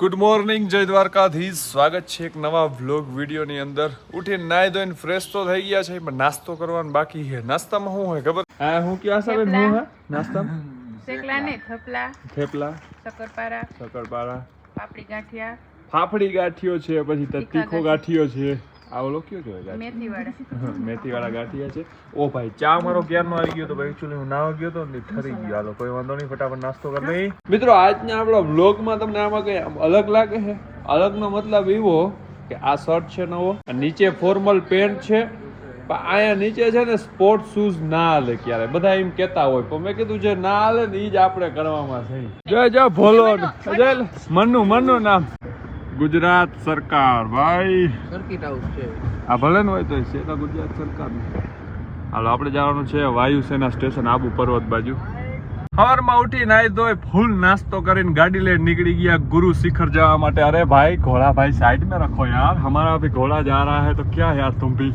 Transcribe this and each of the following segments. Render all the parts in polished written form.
Good morning, જય દ્વારકાધીશ. સ્વાગત છે એક નવા વ્લોગ વિડીયોની અંદર. ઉઠીને નાઈ ધોઈને ફ્રેશ તો થઈ ગયા છે, પણ નાસ્તો કરવાનો બાકી છે. નાસ્તામાં શું હોય ખબર? હા, હું ક્યાં સાહેબ હું હે નાસ્તામાં? શેકલા ને થેપલા, શક્કરપારા, પાપડી ગાંઠિયા, ફાફડી ગાંઠિયો છે, પછી તીખો ગાંઠિયો છે. આ ઓલો કયો કહેવાય? મેથીવાળા ગાંઠિયા છે. ઓ ભાઈ, ચા મારો ક્યારનો આવી ગયો તો ભાઈ. એકચ્યુઅલી હું નાવા ગયો તો ને ઠરી ગયો. હાલો કોઈ વાંધો નહીં, ફટાફટ નાસ્તો કરી લઈ. મિત્રો, આજના આપણા વ્લોગમાં તમને આમાં કઈ અલગ લાગે છે? અલગનો મતલબ એવો કે આ શર્ટ છે નવો, નીચે ફોર્મલ પેન્ટ છે, પણ અહીંયા નીચે છે ને સ્પોર્ટ શૂઝ ના હાલે ક્યારે. બધા એમ કેતા હોય, પણ મેં કીધું જે ના હાલે ને એ જ આપણે કરવામાં છે. જો ભોલો મનનું નામ ગુજરાત સરકાર ભાઈ. સર્કિટ હાઉસ છે આ ભલે ને હોય તો છે તો ગુજરાત સરકાર. હાલો આપણે જવાનું છે વાયુસેના સ્ટેશન, આબુ પર્વત બાજુ. સવારમાં ઉઠી નાઈ ધોઈ ફૂલ નાસ્તો કરીને ગાડી લઈને નીકળી ગયા ગુરુ શિખર જવા માટે. અરે ભાઈ ઘોડા ભાઈ સાઈડ में रखो यार, हमारा भी घोड़ा जा रहा है तो क्या यार तुम भी.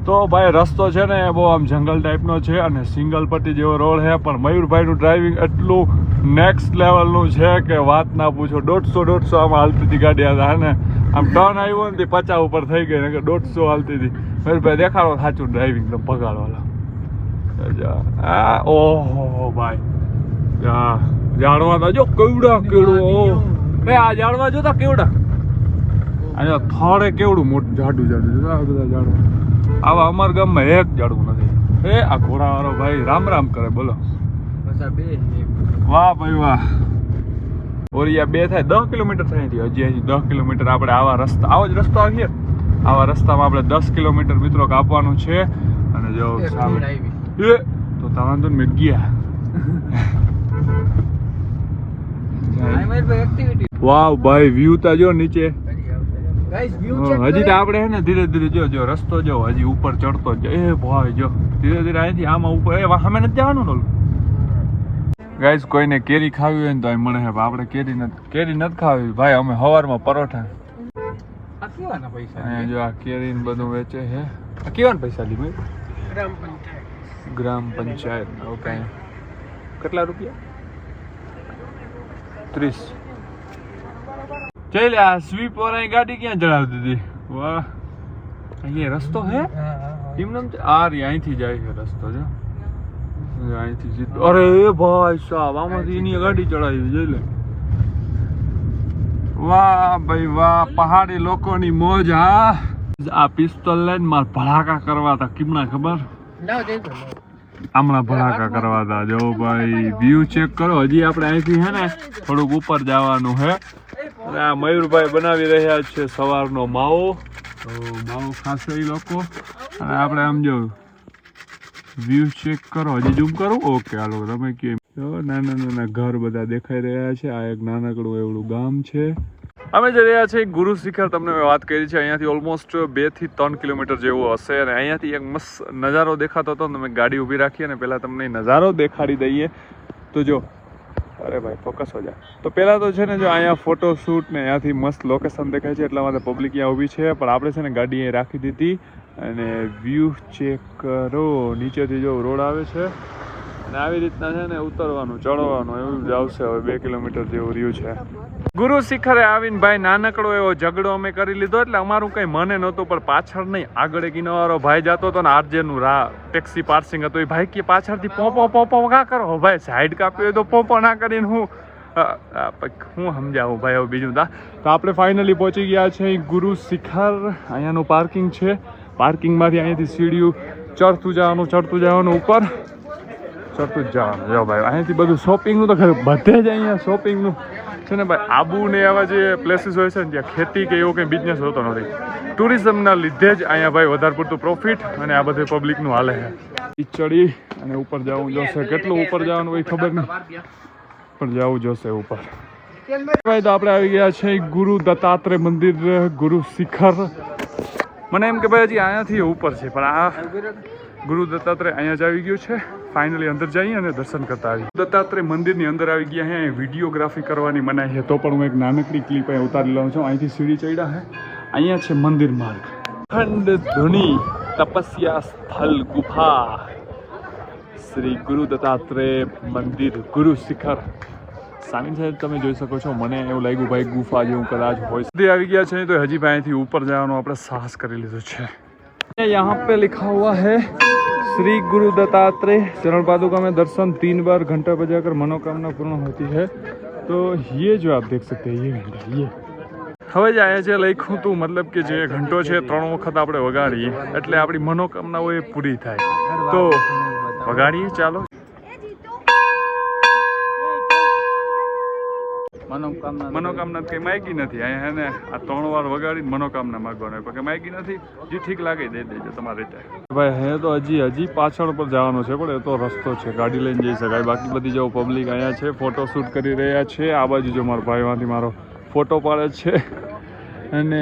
તો ભાઈ રસ્તો છે ને બહુ આમ જંગલ ટાઈપનો છે અને સિંગલ પટ્ટી જેવો રોડ છે, પણ મયુરભાઈનું ડ્રાઇવિંગ એટલું નેક્સ્ટ લેવલનું છે કે વાત ના પૂછો. 150 આમાં હાલતી હતી ગાડી. હતા ને આમ ટર્ન આવ્યો ને 50 ઉપર થઈ ગઈ ને 150 હાલતી હતી. મયુરભાઈ દેખાડો સાચું ડ્રાઇવિંગ તો પગાડવાલા. ઓહો ભાઈ, જાણવા તો જો કેવડા કેવડું આ જાણવા જોતા કેવડા આ થોડે કેવડું મોટું જાડું બધા જાડવા. આવા અમારા ગામમાં એક જાડવું નથી. એ આ ઘોડા વાળો ભાઈ રામ રામ કરે. બોલો વાહ ભાઈ વાહ. ઓરિયા 2 થાય 10 કિલોમીટર થાય. હજી 10 કિલોમીટર આપણે આવા રસ્તા, આવો જ રસ્તો આવીએ. આવા રસ્તામાં આપણે 10 કિલોમીટર મિત્રો કાપવાનું છે. અને જો સામે તો વાંધો મેં ગયા. વાહ ભાઈ, વ્યૂ તા જો નીચે. હજી તો આપણે હે ને ધીરે ધીરે જો રસ્તો જો હજી ઉપર ચડતો જ. એ ભાઈ જો ધીરે ધીરે અહીંથી આમાં ઉપર. એ સામે નથી જવાનું ને. ગાઈસ, કોઈને કેરી ખાવી હોય ને તો મને હે, આપણે કેરી નથી ખાવી ભાઈ. અમે સવારમાં પરોઠા. અહીંયા જો આ કેરી ને બધું વેચે છે. આ કેવાના પૈસા લીધું? ગ્રામ પંચાયત. ઓકે, કેટલા રૂપિયા? 30. ચાલ આ સ્વીપ વાળા ગાડી ક્યાં ચડાવી દીધી? વાહ, અહીંયા રસ્તો હે એમ આ રી અહીંથી જાય છે રસ્તો. જો અહીંથી સીધો. અરે એ ભાઈ સાહેબ, આમાંથી એની ગાડી ચડાવી જોઈ લે. વાહ ભાઈ વાહ, પહાડી લોકોની મોજ. હા, આ પિસ્તોલ લઈને માર ભડાકા કરવા હતા. કેમના ખબર? હમણાં ભડાકા કરવા હતા. જો ભાઈ વ્યૂ ચેક કરો. હજી આપણે અહીંથી હે ને થોડુંક ઉપર જવાનું છે. અને આ મયુરભાઈ બનાવી રહ્યા છે સવારનો માવો. તો માવો ખાશે એ લોકો. અને આપણે આમ જો વ્યૂ ચેક કરો. હજી ઝૂમ કરું? ઓકે હાલો, તમે કેમ નાના નાના ઘર બધા દેખાઈ રહ્યા છે. આ એક નાનકડું એવડું ગામ છે. અમે જઈ રહ્યા છીએ ગુરુ શિખર. તમને મેં વાત કરી છે, અહીંયાથી ઓલમોસ્ટ 2 થી 3 કિલોમીટર જેવું હશે. અને અહીંયાથી એક મસ્ત નજારો દેખાતો હતો. તમે ગાડી ઊભી રાખી અને પહેલાં તમને નજારો દેખાડી દઈએ. તો જો, અરે ભાઈ ફોકસ હો જાય. તો પહેલાં તો છે ને જો અહીંયા ફોટો શૂટ ને અહીંયાથી મસ્ત લોકેશન દેખાય છે. એટલા માટે પબ્લિક અહીંયા ઊભી છે. પણ આપણે છે ને ગાડી અહીં રાખી દીધી. અને વ્યૂ ચેક કરો. નીચેથી જો રોડ આવે છે અને આવી રીતના છે ને ઉતરવાનું ચડવાનું એવું જ આવશે. હવે 2 કિલોમીટર જેવું રહ્યું છે. ગુરુ શિખરે આવીને ભાઈ નાનકડો એવો ઝઘડો અમે કરી લીધો. એટલે અમારું કંઈ મને નહોતું, પણ પાછળ નહીં આગળ એક ઇનોવાળો ભાઈ જતો હતો ને આરજેનું ટેક્સી પાર્સિંગ હતું. એ ભાઈ કે પાછળથી પોપો કા કરો ભાઈ, સાઈડ કાપી હોય તો પોપો ના કરીને હું સમજાવું ભાઈ. હવે બીજું તો આપણે ફાઇનલી પહોંચી ગયા છે ગુરુ શિખર. અહીંયાનું પાર્કિંગ છે. પાર્કિંગમાંથી અહીંયાથી સીડીયું ચડતું જવાનું ઉપર ચડતું જ જવાનું. જો ભાઈ અહીંયાથી બધું શોપિંગનું તો ખરું બધે જ અહીંયા શોપિંગનું છે ને ભાઈ. આબુ ને એવા જે પ્લેસીસ હોય છે ને ત્યાં ખેતી કે એવો કંઈ બિઝનેસ હોતો નથી. ટુરિઝમના લીધે જ અહીંયા ભાઈ વધારે પૂરતું પ્રોફિટ અને આ બધે પબ્લિકનું હાલે છે. ચડી અને ઉપર જવું જોશે. કેટલું ઉપર જવાનું હોય ખબર નહીં, પણ જવું જોશે ઉપર. ભાઈ તો આપણે આવી ગયા છે ગુરુ દત્તાત્રેય મંદિર ગુરુ શિખર. મને એમ કે ભાઈ હજી અહીંયાથી ઉપર છે, પણ આ ગુરુ દત્તાત્રેય અહીંયા જ આવી ગયું છે. ફાઇનલી અંદર જઈએ અને દર્શન કરતા આવીએ. દત્તાત્રેય મંદિરની અંદર આવી ગયા છે. વિડીયોગ્રાફી કરવાની મનાઈ છે, તો પણ હું એક નાનકડી ક્લિપ અહીં ઉતારી લઉં છું. અહીંથી સીડી ચડ્યા છે. અહીંયા છે મંદિર માર્ગ. ખંડ ધુની તપસ્યા સ્થળ ગુફા શ્રી ગુરુ દત્તાત્રેય મંદિર ગુરુ શિખર સામેની સાઈડ તમે જોઈ શકો છો, મને એવું લાગ્યું ભાઈ ગુફા જેવું કદાચ હોય. સુધી આવી ગયા છે તો હજી ભાઈથી ઉપર જવાનું આપણે સાહસ કરી લીધું છે. यहाँ पे लिखा हुआ है श्री गुरु दत्तात्रेय चरण पादुका में दर्शन 3 बार घंटा बजाकर मनोकामना पूर्ण होती है. तो ये जो आप देख सकते हैं ये घंटा ये હવે જ આયા છે લખ્યું તું, મતલબ કે જે ઘંટો છે 3 વખત આપણે વગાડીએ એટલે આપણી મનોકામનાઓ એ પૂરી થાય. તો વગાડીએ ચાલો. મનોકામના કઈ માગી નથી અહીંયા ને આ 3 વાર વગાડીને મનોકામના માગવાનો પણ માગી નથી. જે ઠીક લાગે દઈ દેજો તમારી રીતે. ભાઈ હે તો હજી પાછળ પર જવાનું છે પણ એ તો રસ્તો છે, ગાડી લઈને જઈ શકાય. બાકી બધી જો પબ્લિક અહીંયા છે, ફોટો શૂટ કરી રહ્યા છે. આ બાજુ જો મારો ભાઈમાંથી મારો ફોટો પાડે છે અને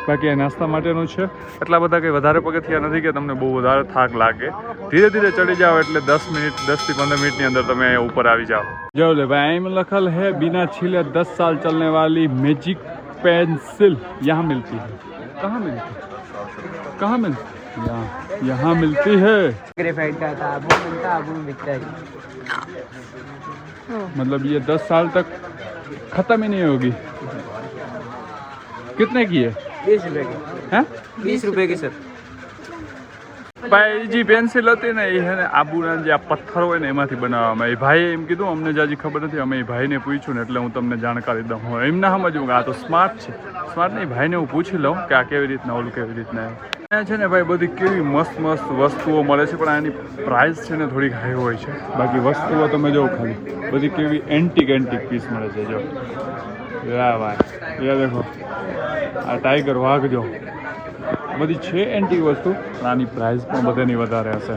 બાકી આ નાસ્તા માટેનું છે. એટલા બધા કંઈ વધારે પગથિયા નથી કે તમને બહુ વધારે થાક લાગે. ધીરે ધીરે ચડી જાઓ એટલે 10 થી 15 મિનિટની અંદર તમે ઉપર આવી જાઓ. જો લે ભાઈ અહીં લખલ है बिना छीले 10 साल चलने वाली मैजिक पेंसिल यहाँ मिलती है. कहाँ मिलती यहाँ मिलती है. ग्रेफाइट का था, वो मिलता अब बिकता है. मतलब ये 10 साल तक खत्म ही नहीं होगी. कितने की है? 20 रुपए की. हैं? 20 रुपए की सर. ભાઈ જે પેન્સિલ હતી ને એ છે ને આબુના જે આ પથ્થર હોય ને એમાંથી બનાવવામાં. એ ભાઈએ એમ કીધું, અમને જાજી ખબર નથી, અમે એ ભાઈને પૂછ્યું ને એટલે હું તમને જાણકારી દઉં. હું એમ ના સમજવું કે આ તો સ્માર્ટ છે. સ્માર્ટ નહીં, ભાઈને હું પૂછી લઉં કે આ કેવી રીતના ઓલું કેવી રીતના. અહીંયા છે ને ભાઈ બધી કેવી મસ્ત મસ્ત વસ્તુઓ મળે છે પણ આની પ્રાઇસ છે ને થોડીક હાઈ હોય છે. બાકી વસ્તુઓ તમે જો ખાલી બધી કેવી એન્ટિક પીસ મળે છે. જો ભાઈ એ દેખો આ ટાઈગર વાઘ જો બધી છે એન્ટિક વસ્તુ પણ આની પ્રાઇસ પણ બધાની વધારે હશે.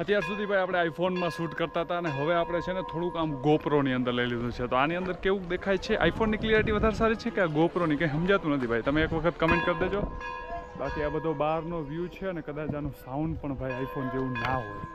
અત્યાર સુધી ભાઈ આપણે આઈફોનમાં શૂટ કરતા હતા અને હવે આપણે છે ને થોડુંક આમ ગોપ્રોની અંદર લઈ લીધું છે. તો આની અંદર કેવું દેખાય છે? આઈફોનની ક્લિયરિટી વધારે સારી છે કે આ ગોપ્રોની? કંઈ સમજાતું નથી ભાઈ. તમે એક વખત કમેન્ટ કરી દેજો. બાકી આ બધો બહારનો વ્યૂ છે અને કદાચ આનું સાઉન્ડ પણ ભાઈ આઈફોન જેવું ના હોય.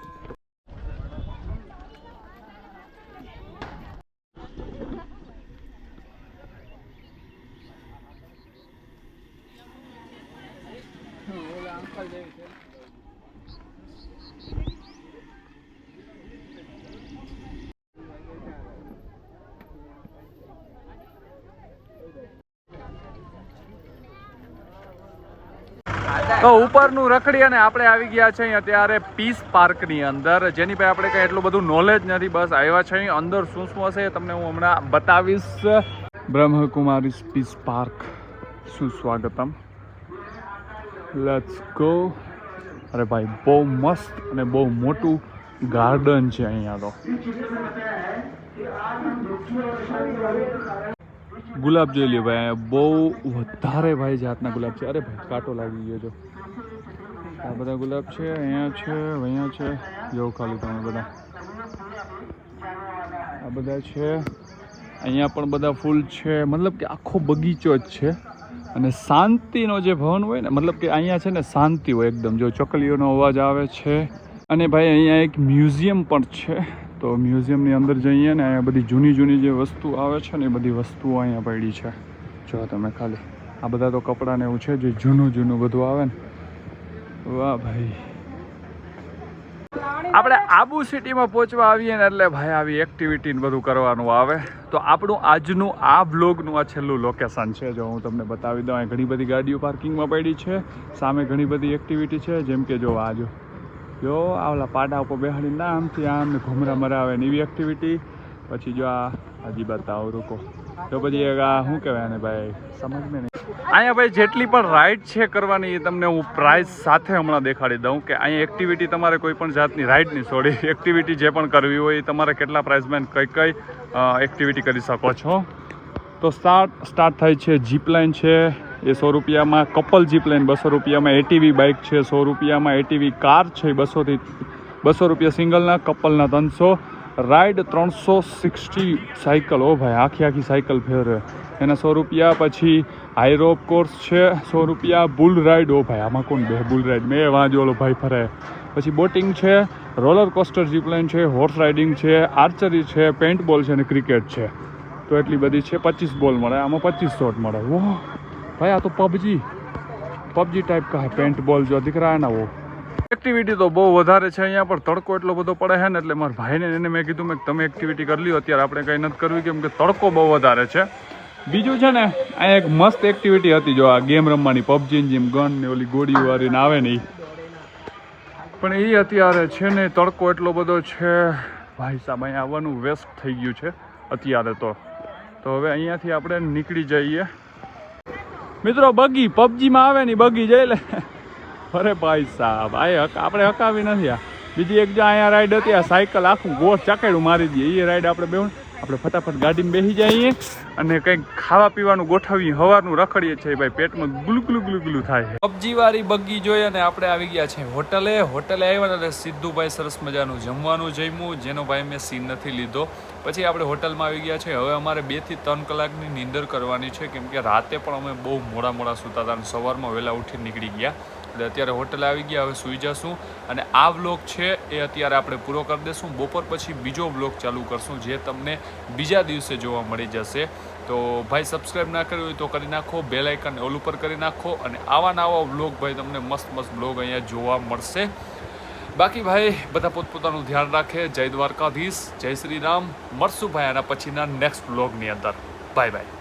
તો ઉપરનું રખડી અને આપણે આવી ગયા છે અહીંયા ત્યારે પીસ પાર્કની અંદર, જેની પાસે આપણે કંઈ એટલું બધું નોલેજ નથી. બસ આવ્યા છે અહીં. અંદર શું હશે તમને હું હમણાં બતાવીશ. બ્રહ્મકુમારી પીસ પાર્ક, સુસ્વાગતમ. Let's go. અરે ભાઈ બહુ મસ્ત અને બહુ મોટું ગાર્ડન છે અહીંયા તો. ગુલાબ જોઈ લ્યો ભાઈ, બહુ વધારે ભાઈ જાતના ગુલાબ છે. અરે ભાઈ કાંટો લાગી ગયો. જો આ બધા ગુલાબ છે, અહીંયા છે, અહીંયા છે. જો ખાલી તમે બધા આ બધા છે. અહીંયા પણ બધા ફૂલ છે. મતલબ કે આખો બગીચો જ છે. અને શાંતિનો જે ભવન હોય ને, મતલબ કે અહીંયા છે ને શાંતિ હોય એકદમ. જો ચકલીઓનો અવાજ આવે છે. અને ભાઈ અહીંયા એક મ્યુઝિયમ પણ છે. તો મ્યુઝિયમની અંદર જઈએ ને અહીંયા બધી જૂની જે વસ્તુ આવે છે ને એ બધી વસ્તુઓ અહીંયા પડી છે. જો તમે ખાલી આ બધા તો કપડાં ને એવું છે જે જૂનું બધું આવે ને. વાહ ભાઈ. આપણે આબુ સિટીમાં પહોંચવા આવીએ ને એટલે ભાઈ આવી એક્ટિવિટી ને બધું કરવાનું આવે. તો આપણું આજનું આ વ્લોગનું આ છેલ્લું લોકેશન છે. જો હું તમને બતાવી દઉં, અહીં ઘણી બધી ગાડીઓ પાર્કિંગમાં પડી છે. સામે ઘણી બધી એક્ટિવિટી છે, જેમ કે જો આ જો આવલા પાડા ઉપર બેહાડીને આમથી આમને ઘૂમરા મરાવે ને એવી એક્ટિવિટી. પછી જો આ હજી બતાવો રૂકો. તો પછી આ શું કહેવાય ને ભાઈ, સમજ મેં નહીં. અહીંયા ભાઈ જેટલી પણ રાઇડ છે કરવાની એ તમને હું પ્રાઇસ સાથે હમણાં દેખાડી દઉં કે અહીંયા એક્ટિવિટી તમારે કોઈ પણ જાતની રાઇડની સોરી એક્ટિવિટી જે પણ કરવી હોય તમારે કેટલા પ્રાઇસમાં કઈ એક્ટિવિટી કરી શકો છો. તો સ્ટાર્ટ થાય છે જીપલાઇન છે એ 100 રૂપિયામાં, કપલ જીપલાઇન 200 રૂપિયામાં, એટીવી બાઇક છે 100 રૂપિયામાં, એટીવી કાર છે 200 રૂપિયા સિંગલના, કપલના 300, રાઇડ 360 સાયકલ. ઓ ભાઈ આખી સાયકલ ફેરવે એના 100 રૂપિયા. પછી હાઈ રોપ કોર્સ છે 100 રૂપિયા. બુલ રાઇડ, ઓ ભાઈ આમાં કોણ બે બુલ રાઇડ, મેં વાં જો ઓલો ભાઈ ફરે. પછી બોટિંગ છે, રોલર કોસ્ટર જીપલાઇન છે, હોર્સ રાઇડિંગ છે, આર્ચરી છે, પેઇન્ટબોલ છે અને ક્રિકેટ છે. તો એટલી બધી છે. 25 બોલ મળે આમાં, 25 શોટ મળે. ઓહ भाई आ तो पबजी टाइप का है. पेंट बॉल जो दिख रहा है ना वो એક્ટિવિટી તો બહુ વધારે છે અહીંયા, પણ તડકો એટલો બધો પડે છે ને એટલે મારા ભાઈને એને મેં કીધું મેં તમે એક્ટિવિટી કરી લ્યો, અત્યારે આપણે કંઈ નથી કરવી કેમ કે તડકો બહુ વધારે છે. બીજું છે ને અહીંયા એક મસ્ત એક્ટિવિટી હતી, જો આ ગેમ રમવાની પબજીની જેમ ગન ને ઓલી ગોળીઓ વાળીને આવે ને પણ એ અત્યારે છે ને તડકો એટલો બધો છે ભાઈ સાહેબ, અહીંયા આવવાનું વેસ્ટ થઈ ગયું છે અત્યારે તો હવે અહીંયાથી આપણે નીકળી જઈએ. મિત્રો બગી પબજીમાં આવે ને બગી જઈ લે, અરે ભાઈ સાહેબ આ આપણે હકાવી નથી. આ બીજી એક જો અહીંયા રાઈડ હતી, આ સાયકલ આખું ગોળ ચાકેડું મારી દઈએ, એ રાઈડ આપણે બેવું આપણે ફટાફટ ગાડીમાં બેસી જઈએ અને કંઈક ખાવા પીવાનું ગોઠવી સવારનું રખડીએ છીએ ભાઈ, પેટમાં ગુલગુલું ગુલગુલું થાય. પબજી વાળી બગી જોઈ અને આપણે આવી ગયા છે હોટલે આવ્યા એટલે સીધું ભાઈ સરસ મજાનું જમવાનું જમ્યું, જેનો ભાઈ મેં સીન નથી લીધો. પછી આપણે હોટલમાં આવી ગયા છે. હવે અમારે 2 થી 3 કલાકની નીંદર કરવાની છે કેમ કે રાતે પણ અમે બહુ મોડા સૂતા હતા અને સવારમાં વહેલા ઉઠી નીકળી ગયા, એટલે અત્યારે હોટલે આવી ગયા. હવે સૂઈ જશું અને આ વ્લોગ છે એ અત્યારે આપણે પૂરો કરી દઈશું. બપોર પછી બીજો વ્લોગ ચાલુ કરશું જે તમને બીજા દિવસે જોવા મળી જશે. તો ભાઈ સબસ્ક્રાઈબ ના કર્યું હોય તો કરી નાખો, બેલ આઇકન ઓલ ઉપર કરી નાખો અને આવા વ્લોગ ભાઈ તમને મસ્ત વ્લોગ અહીંયા જોવા મળશે. બાકી ભાઈ બધા પોતપોતાનું ધ્યાન રાખે. જય દ્વારકાધીશ, જય શ્રી રામ. મળશું ભાઈ આના પછીના નેક્સ્ટ વ્લોગની અંદર. Bye bye.